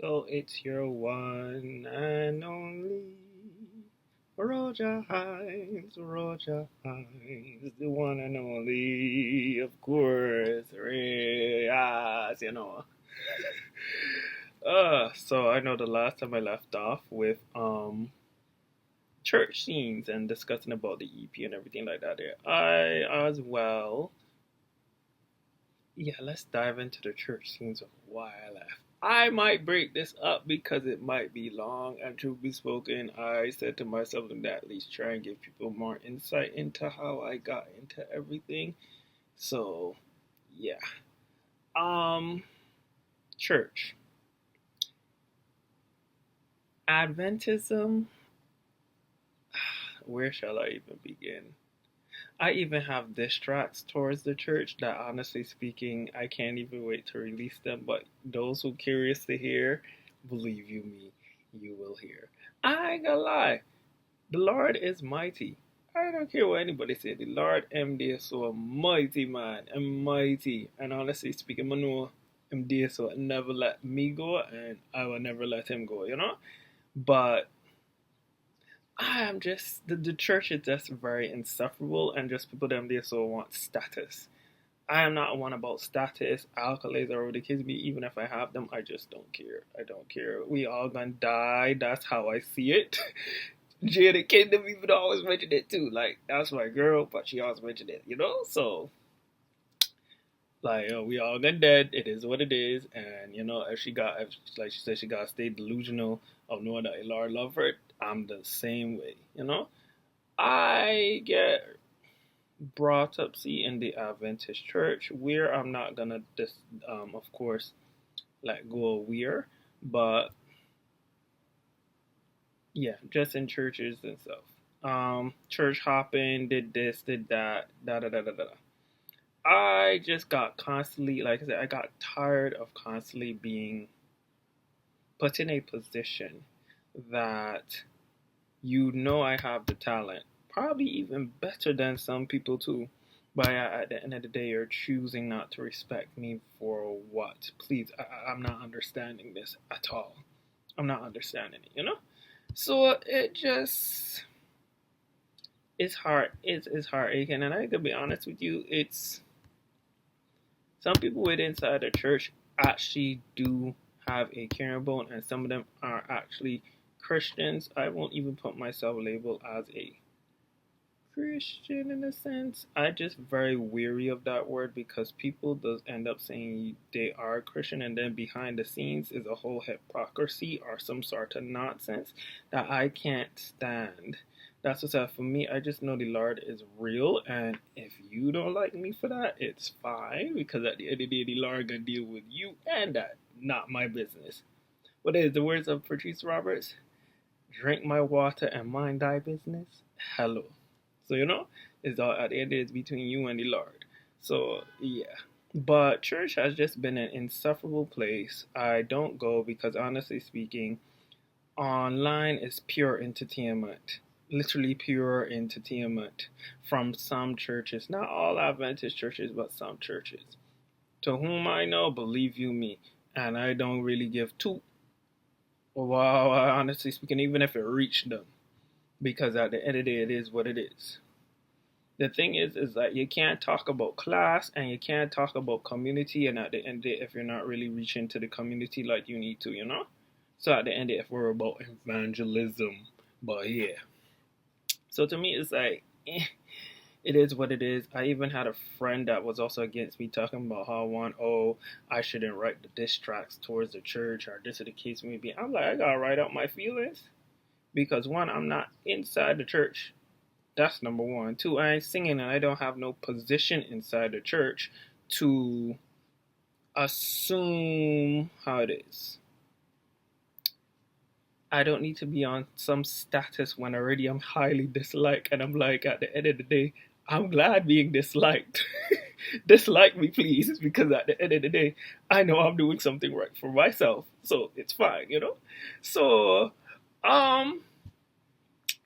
So it's your one and only Roger Hines, the one and only, of course, Reyes, so I know the last time I left off with church scenes and discussing about the EP and everything like that there. I as well, yeah, let's dive into the church scenes of why I left. I might break this up because it might be long, and truth be spoken, I said to myself that at least try and give people more insight into how I got into everything. So, yeah. Um, Church. Adventism, where shall I even begin? I even have diss tracks towards the church that, honestly speaking, I can't even wait to release them. But those who curious to hear, believe you me, you will hear. I ain't gonna lie, the Lord is mighty. I don't care what anybody say. The Lord MD is so a mighty man and mighty. And honestly speaking, I know MD so never let me go, and I will never let him go. But I am just the church is just very insufferable, and just people them there so want status. I am not one about status, accolades, or whatever the kids be. Even if I have them, I just don't care. I don't care. We all gonna die. That's how I see it. Jada Kingdom even always mentioned it too. Like that's my girl, but she always mentioned it. So like we all gonna dead. It is what it is, and if like she said, she got to stay delusional of knowing that Lord love her. I'm the same way. I get brought up, see, in the Adventist church where I'm not gonna of course, like go where, but yeah, just in churches and stuff. Church hopping, did this, did that, da da da da da. I just got constantly, like I said, I got tired of constantly being put in a position that I have the talent, probably even better than some people too. But at the end of the day, you're choosing not to respect me for what? Please, I'm not understanding this at all. I'm not understanding it. So it just it's hard. It's heartaching, and I can be honest with you. It's some people within inside the church actually do have a caring bone, and some of them are actually Christians. I won't even put myself labeled as a Christian in a sense. I just very weary of that word because people does end up saying they are Christian, and then behind the scenes is a whole hypocrisy or some sort of nonsense that I can't stand. That's what's up for me. I just know the Lord is real, and if you don't like me for that, it's fine because at the end of the day, the Lord gonna deal with you, and that not my business. What is the words of Patrice Roberts? Drink my water and mind thy business. Hello. So it's all at the end it's between you and the Lord. So yeah. But church has just been an insufferable place. I don't go because honestly speaking, online is pure entertainment. Literally pure entertainment from some churches. Not all Adventist churches, but some churches. To whom I know, believe you me. And I don't really give two. Well, honestly speaking, even if it reached them. Because at the end of the day, it is what it is. The thing is that you can't talk about class and you can't talk about community, and at the end of the day, if you're not really reaching to the community like you need to. So at the end of the day, if we're about evangelism, but yeah. So to me, it's like, it is what it is. I even had a friend that was also against me talking about how I shouldn't write the diss tracks towards the church or this or the case may be. I'm like, I gotta write out my feelings because one, I'm not inside the church. That's number one. Two, I ain't singing and I don't have no position inside the church to assume how it is. I don't need to be on some status when already I'm highly disliked, and I'm like, at the end of the day, I'm glad being disliked. Dislike me, please, because at the end of the day, I know I'm doing something right for myself, so it's fine. So,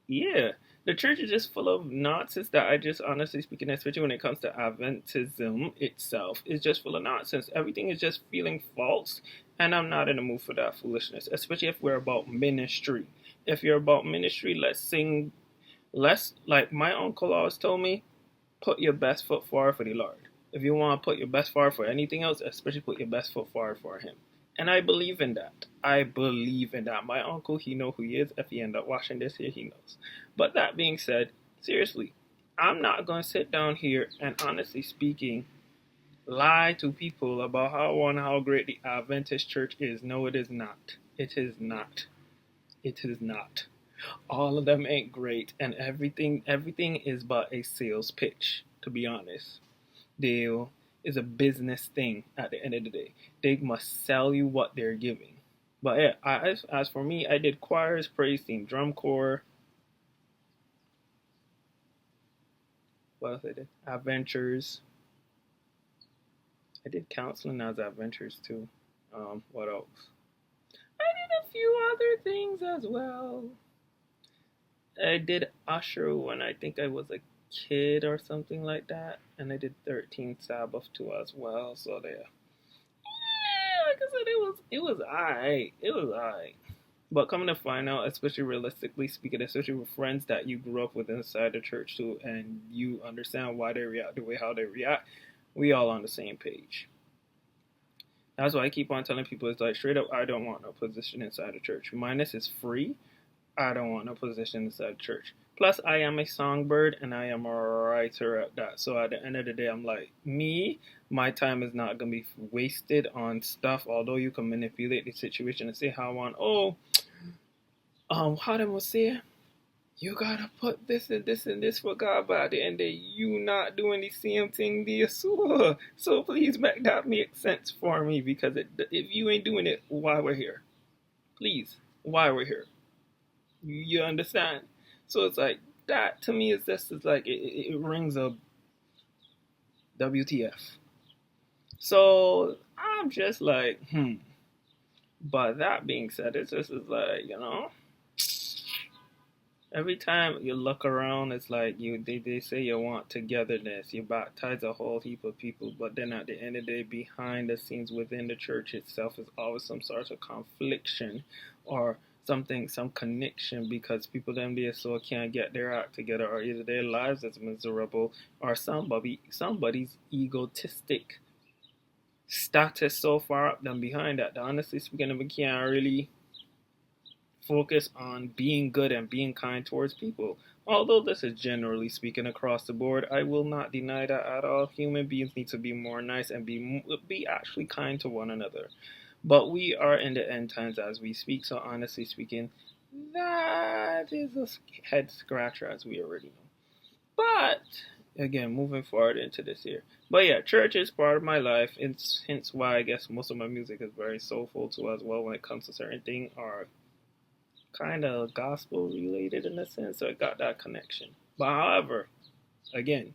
yeah. The church is just full of nonsense that I just honestly speaking, especially when it comes to Adventism itself, is just full of nonsense. Everything is just feeling false, and I'm not in the mood for that foolishness, especially if we're about ministry. If you're about ministry, let's sing, let's, like my uncle always told me, put your best foot forward for the Lord. If you want to put your best forward for anything else, especially put your best foot forward for Him. And I believe in that. I believe in that. My uncle, he know who he is. If he end up watching this here, he knows. But that being said, seriously, I'm not going to sit down here and honestly speaking, lie to people about how great the Adventist church is. No, it is not. It is not. It is not. All of them ain't great, and everything is but a sales pitch, to be honest. Deal is a business thing at the end of the day. They must sell you what they're giving. But yeah, as for me, I did choirs, praise team, drum corps. What else I did? Adventures. I did counseling as adventures too. What else? I did a few other things as well. I did usher when I think I was a kid or something like that, and I did 13 Sabbath too as well. So there, yeah, like I said, it was alright. It was alright. But coming to find out, especially realistically speaking, especially with friends that you grew up with inside the church too, and you understand why they react the way how they react, we all on the same page. That's why I keep on telling people, it's like straight up, I don't want no position inside the church. Minus is free. I don't want no position inside the church. Plus, I am a songbird and I am a writer at that. So at the end of the day, I'm like, my time is not going to be wasted on stuff. Although you can manipulate the situation and say how I want, how them will say, you gotta put this and this and this for God, but at the end of the day, you not doing the same thing there. So please make that make sense for me, because if you ain't doing it, why we're here? Please, why we're here? You understand? So it's like, that to me is just like, it rings a WTF. So I'm just like, But that being said, it's just like, every time you look around, it's like they say you want togetherness. You baptize a whole heap of people, but then at the end of the day, behind the scenes within the church itself is always some sort of confliction or something, some connection, because people them there so can't get their act together, or either their lives is miserable, or somebody's egotistic status so far up them behind that honestly speaking, we can't really focus on being good and being kind towards people. Although this is generally speaking across the board, I will not deny that at all. Human beings need to be more nice and be actually kind to one another. But we are in the end times as we speak, so honestly speaking, that is a head scratcher as we already know. But again, moving forward into this year. But yeah, church is part of my life. It's hence why I guess most of my music is very soulful too as well when it comes to certain things, or kind of gospel related in a sense, so it got that connection. But however, again,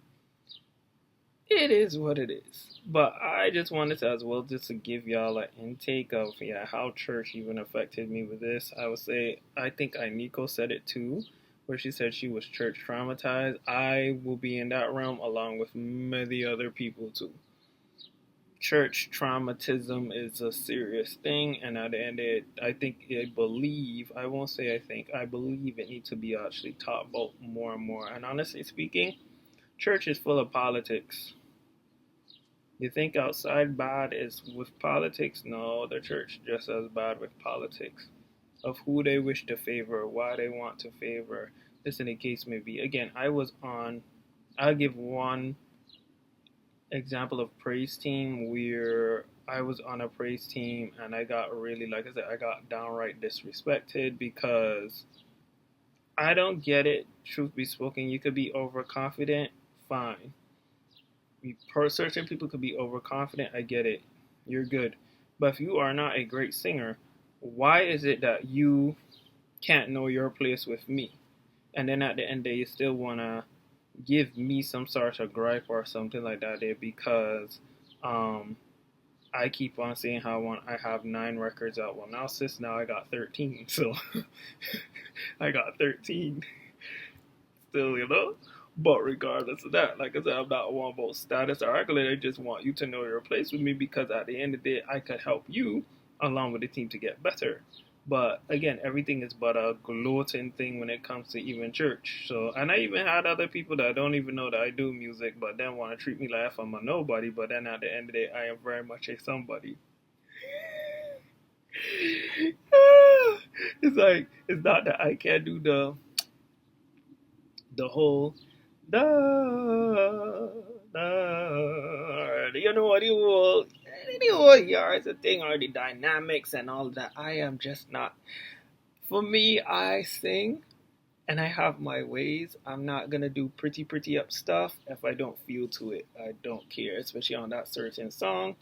it is what it is. But I just wanted to as well just to give y'all an intake of how church even affected me with this. I would say, I think Nico said it too, where she said she was church traumatized. I will be in that realm along with many other people too. Church traumatism is a serious thing, and at the end of it, I believe it needs to be actually taught about more and more. And honestly speaking, church is full of politics. You think outside bad is with politics? No, the church just as bad with politics. Of who they wish to favor, why they want to favor, this in the case may be. Again, I'll give one example of praise team where I was on a praise team and I got really, like I said, I got downright disrespected because I don't get it. Truth be spoken, you could be overconfident, fine. Certain people could be overconfident, I get it. You're good. But if you are not a great singer, why is it that you can't know your place with me? And then at the end of the day, you still want to give me some sort of gripe or something like that there because I keep on saying how I have 9 records out. Well, now I got 13, so I got 13. still, you know. But regardless of that, like I said, I'm not one about status or accolade. I just want you to know your place with me because at the end of the day, I could help you along with the team to get better. But again, everything is but a gloating thing when it comes to even church. So, and I even had other people that don't even know that I do music, but then want to treat me like if I'm a nobody. But then at the end of the day, I am very much a somebody. It's like it's not that I can't do the whole da you know what the whole yards a thing or the dynamics and all that. I am just not. For me, I sing and I have my ways. I'm not gonna do pretty up stuff if I don't feel to it. I don't care, especially on that certain song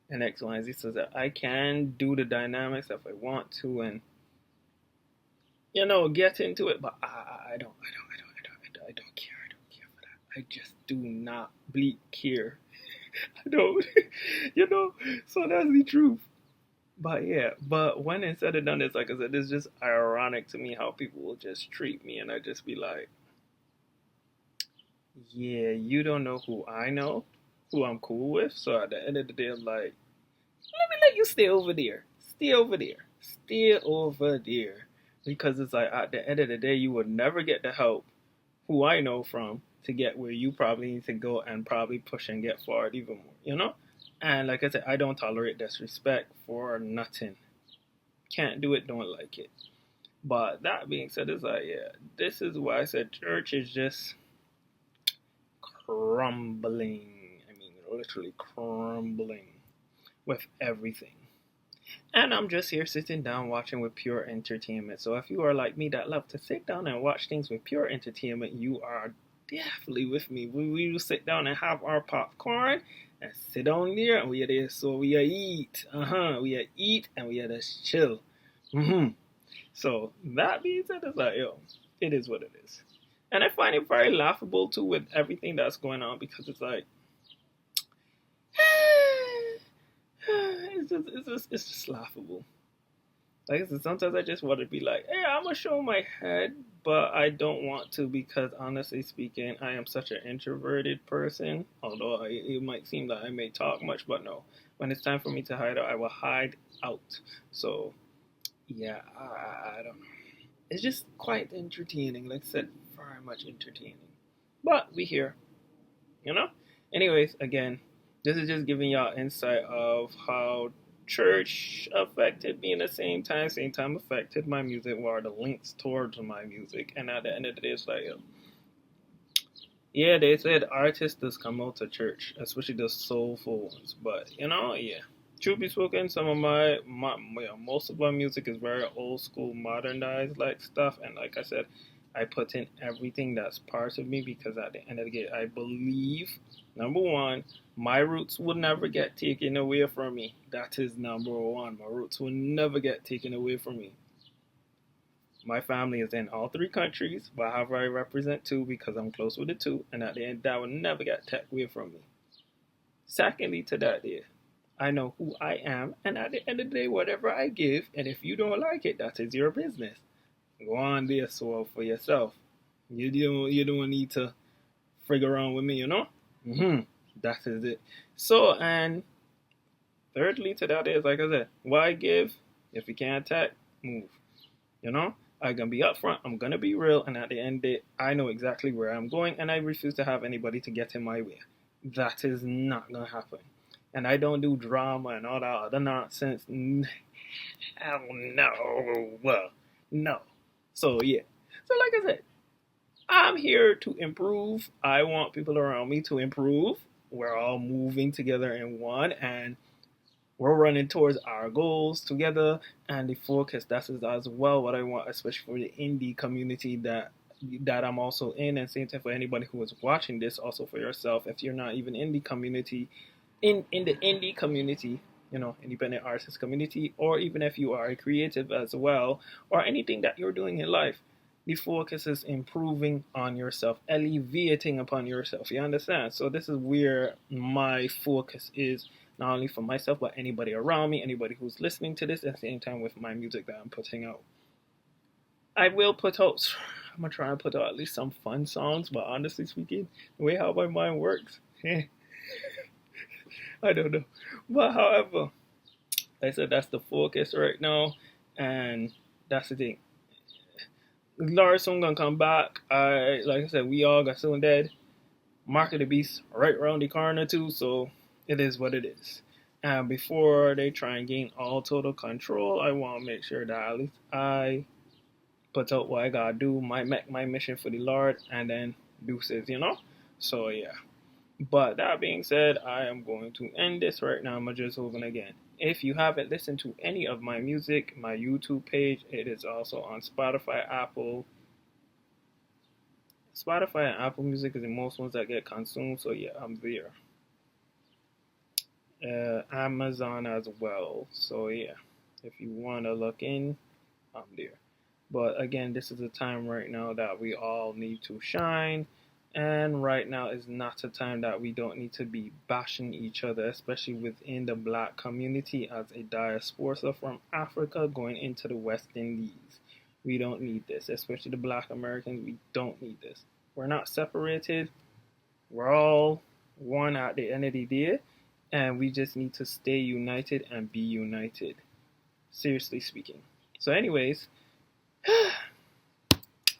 and X, Y, and Z. So that I can do the dynamics if I want to and get into it. But I don't care. I don't care for that. I just do not bleak care. I don't, So that's the truth. But yeah, but when it's said and done, it's like I said, it's just ironic to me how people will just treat me, and I just be like, yeah, you don't know who I know, who I'm cool with. So at the end of the day, I'm like, let me let you stay over there, stay over there, because it's like at the end of the day, you would never get the help who I know from to get where you probably need to go and probably push and get forward even more. And like I said, I don't tolerate disrespect for nothing. Can't do it, don't like it. But that being said, it's like, yeah, this is why I said church is just crumbling. I mean, literally crumbling with everything. And I'm just here sitting down watching with pure entertainment. So if you are like me that love to sit down and watch things with pure entertainment, you are definitely with me. We will sit down and have our popcorn and sit down there and we are there. So we are eat. We are eat and we are just chill. So that being said, it's like, yo, it is what it is. And I find it very laughable too with everything that's going on because it's like, it's just laughable. Like I said, sometimes I just want to be like, hey, I'm gonna show my head, but I don't want to because honestly speaking, I am such an introverted person. Although it might seem that I may talk much, but no. When it's time for me to hide out, I will hide out. So yeah, I don't know. It's just quite entertaining. Like I said, very much entertaining. But we here, you know. Anyways, again, this is just giving y'all insight of how church affected me in the same time affected my music, what are the links towards my music. And at the end of the day, it's like, yeah, they said artists just come out to church, especially the soulful ones. But, yeah. Truth be spoken, some of most of my music is very old school, modernized like stuff. And like I said, I put in everything that's part of me because at the end of the day, I believe, number one, my roots will never get taken away from me. That is number one. My roots will never get taken away from me. My family is in all three countries, but however I represent two because I'm close with the two, and at the end, that will never get taken away from me. Secondly to that is, I know who I am, and at the end of the day, whatever I give, and if you don't like it, that is your business. Go on there, so for yourself. You don't need to figure around with me, That is it. So, and thirdly to that is, like I said, why give if you can't attack? Move. I'm gonna be upfront. I'm gonna be real, and at the end of it, I know exactly where I'm going, and I refuse to have anybody to get in my way. That is not gonna happen. And I don't do drama and all that other nonsense. Hell no. Well, no. So yeah. So like I said, I'm here to improve. I want people around me to improve. We're all moving together in one, and we're running towards our goals together. And the focus, that is as well what I want, especially for the indie community that I'm also in, and same time for anybody who is watching this, also for yourself. If you're not even in the community, in the indie community, independent artist community, or even if you are a creative as well, or anything that you're doing in life, the focus is improving on yourself, alleviating upon yourself. You understand? So this is where my focus is, not only for myself, but anybody around me, anybody who's listening to this at the same time with my music that I'm putting out. I will put out I'm gonna try and put out at least some fun songs. But honestly speaking, the way how my mind works, I don't know. But however, like I said, that's the focus right now, and that's the thing. Lars soon gonna come back. Like I said, we all got soon dead. Mark of the Beast right around the corner too, so it is what it is. And before they try and gain all total control, I want to make sure that at least I put out what I gotta do, my mission for the Lord, and then deuces, you know. So yeah. But that being said, I am going to end this right now. I'm just hoping again. If you haven't listened to any of my music, my YouTube page, it is also on Spotify, Apple. Spotify and Apple Music is the most ones that get consumed, so yeah, I'm there. Amazon as well. So yeah, if you want to look in, I'm there. But again, this is a time right now that we all need to shine. And right now is not a time that we don't need to be bashing each other, especially within the black community as a diaspora from Africa going into the West Indies. We don't need this, especially the black Americans. We don't need this. We're not separated. We're all one at the end of the day. And we just need to stay united and be united. Seriously speaking. So anyways,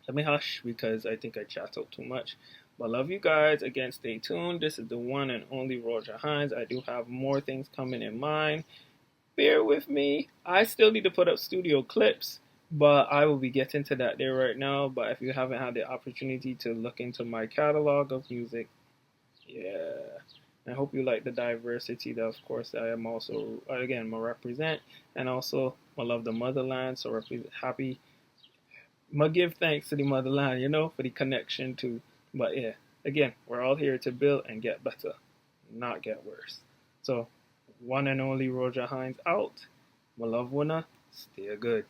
let me hush because I think I chat out too much. But love you guys. Again, stay tuned. This is the one and only Roger Hines. I do have more things coming in mind. Bear with me. I still need to put up studio clips, but I will be getting to that there right now. But if you haven't had the opportunity to look into my catalog of music, yeah. I hope you like the diversity that, of course, I am also, again, I represent. And also, I love the motherland, so happy. I give thanks to the motherland, you know, for the connection to. But yeah, again, we're all here to build and get better, not get worse. So, one and only Roger Hines out. My love winner, stay good.